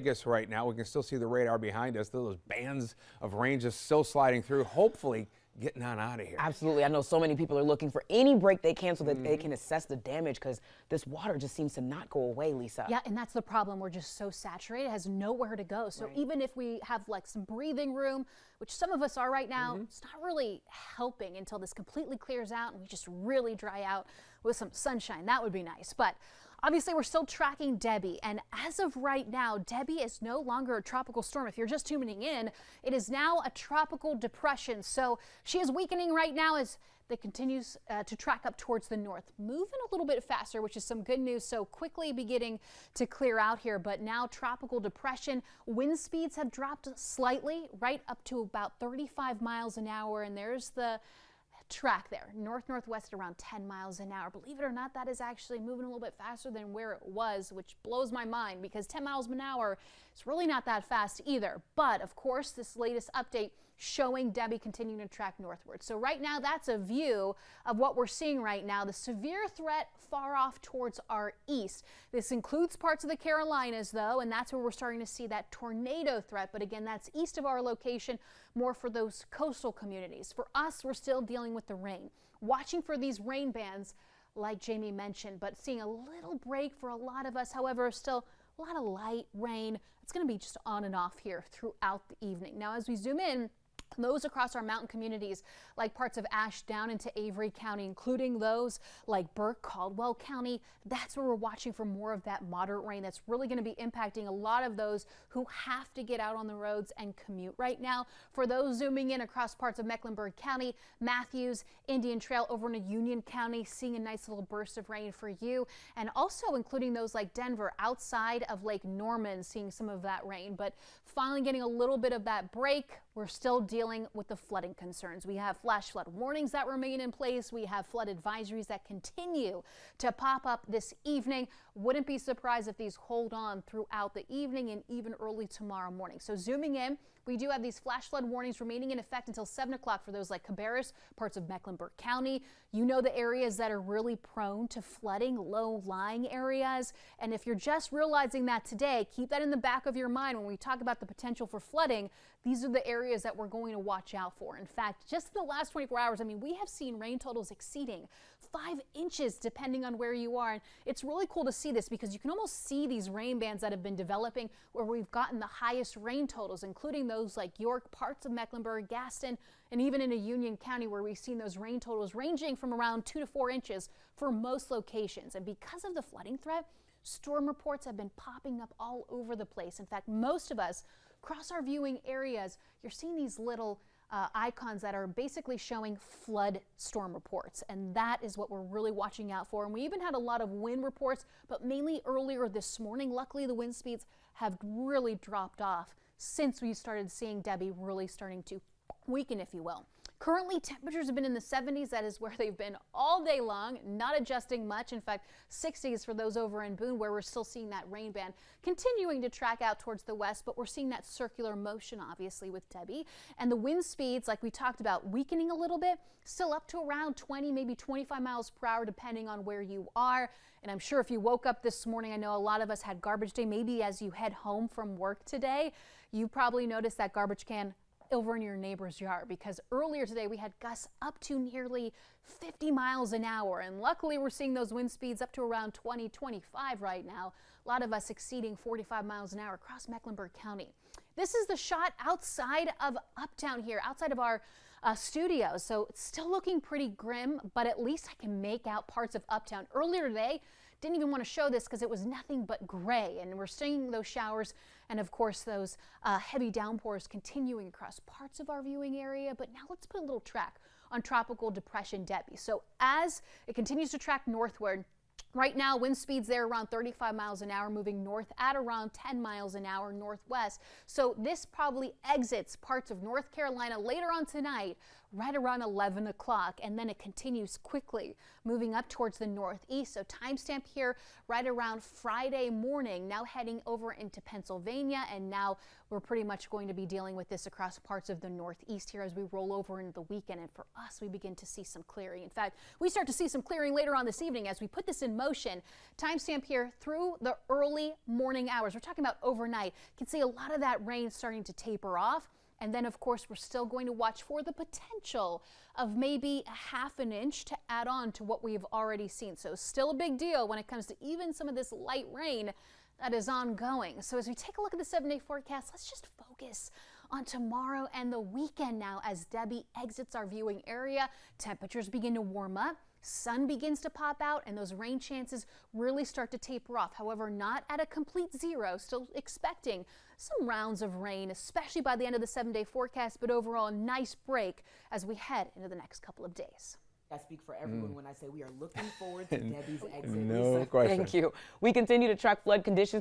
Vegas right now. We can still see the radar behind us. Those bands of rain just still sliding through, hopefully getting on out of here. Absolutely. I know so many people are looking for any break they can so that they can assess the damage, because this water just seems to not go away, Lisa. Yeah, and that's the problem. We're just so saturated. It has nowhere to go. So even if we have like some breathing room, which some of us are right now, it's not really helping until this completely clears out and we just really dry out with some sunshine. That would be nice. But obviously, we're still tracking Debbie, and as of right now, Debbie is no longer a tropical storm. If you're just tuning in, it is now a tropical depression. So she is weakening right now as it continues to track up towards the north, moving a little bit faster, which is some good news. So quickly beginning to clear out here, but now tropical depression. Wind speeds have dropped slightly, right up to about 35 miles an hour, and there's the track there, northwest around 10 miles an hour. Believe it or not, that is actually moving a little bit faster than where it was, which blows my mind because 10 miles an hour is really not that fast either. But of course, this latest update showing Debbie continuing to track northward. So right now, that's a view of what we're seeing right now. The severe threat far off towards our east. This includes parts of the Carolinas though, and that's where we're starting to see that tornado threat. But again, that's east of our location, more for those coastal communities. For us, we're still dealing with the rain, watching for these rain bands like Jamie mentioned, but seeing a little break for a lot of us. However, still a lot of light rain. It's going to be just on and off here throughout the evening. Now, as we zoom in, those across our mountain communities, like parts of Ashdown into Avery County, including those like Burke, Caldwell County, that's where we're watching for more of that moderate rain that's really going to be impacting a lot of those who have to get out on the roads and commute right now. For those zooming in across parts of Mecklenburg County, Matthews, Indian Trail over into Union County, seeing a nice little burst of rain for you, and also including those like Denver outside of Lake Norman, seeing some of that rain, but finally getting a little bit of that break. We're still dealing with the flooding concerns. We have flash flood warnings that remain in place. We have flood advisories that continue to pop up this evening. Wouldn't be surprised if these hold on throughout the evening and even early tomorrow morning. So zooming in, we do have these flash flood warnings remaining in effect until 7 o'clock for those like Cabarrus, parts of Mecklenburg County. You know, the areas that are really prone to flooding, low-lying areas. And if you're just realizing that today, keep that in the back of your mind when we talk about the potential for flooding. These are the areas that we're going to watch out for. In fact, just in the last 24 hours, I mean, we have seen rain totals exceeding 5 inches depending on where you are. And it's really cool to see this because you can almost see these rain bands that have been developing where we've gotten the highest rain totals, including those like York, parts of Mecklenburg, Gaston, and even in Union County where we've seen those rain totals ranging from around 2 to 4 inches for most locations. And because of the flooding threat, storm reports have been popping up all over the place. In fact, most of us across our viewing areas, you're seeing these little icons that are basically showing flood storm reports, and that is what we're really watching out for. And we even had a lot of wind reports, but mainly earlier this morning. Luckily, the wind speeds have really dropped off since we started seeing Debbie really starting to weaken, if you will. Currently, temperatures have been in the 70s. That is where they've been all day long, not adjusting much. In fact, 60s for those over in Boone, where we're still seeing that rain band continuing to track out towards the west, but we're seeing that circular motion, obviously, with Debbie. And the wind speeds, like we talked about, weakening a little bit, still up to around 20, maybe 25 miles per hour, depending on where you are. And I'm sure if you woke up this morning, I know a lot of us had garbage day. Maybe as you head home from work today, you probably noticed that garbage can over in your neighbor's yard, because earlier today we had gusts up to nearly 50 miles an hour, and luckily we're seeing those wind speeds up to around 20, 25 right now. A lot of us exceeding 45 miles an hour across Mecklenburg County. This is the shot outside of Uptown here, outside of our studio. So it's still looking pretty grim, but at least I can make out parts of Uptown. Earlier today, didn't even want to show this because it was nothing but gray, and we're seeing those showers and of course those heavy downpours continuing across parts of our viewing area. But now let's put a little track on Tropical Depression Debbie. So as it continues to track northward, right now, wind speeds there around 35 miles an hour, moving north at around 10 miles an hour northwest. So this probably exits parts of North Carolina later on tonight, right around 11 o'clock, and then it continues quickly, moving up towards the northeast. So timestamp here right around Friday morning, now heading over into Pennsylvania, and now we're pretty much going to be dealing with this across parts of the northeast here as we roll over into the weekend. And for us, we begin to see some clearing. In fact, we start to see some clearing later on this evening as we put this in motion. Timestamp here through the early morning hours. We're talking about overnight. You can see a lot of that rain starting to taper off. And then, of course, we're still going to watch for the potential of maybe a half an inch to add on to what we've already seen. So still a big deal when it comes to even some of this light rain that is ongoing. So as we take a look at the 7-day forecast, let's just focus on tomorrow and the weekend now as Debbie exits our viewing area. Temperatures begin to warm up. Sun begins to pop out, and those rain chances really start to taper off. However, not at a complete zero, still expecting some rounds of rain, especially by the end of the 7-day forecast, but overall a nice break as we head into the next couple of days. I speak for everyone when I say we are looking forward to Debbie's exit. No Lisa, question. thank you. We continue to track flood conditions.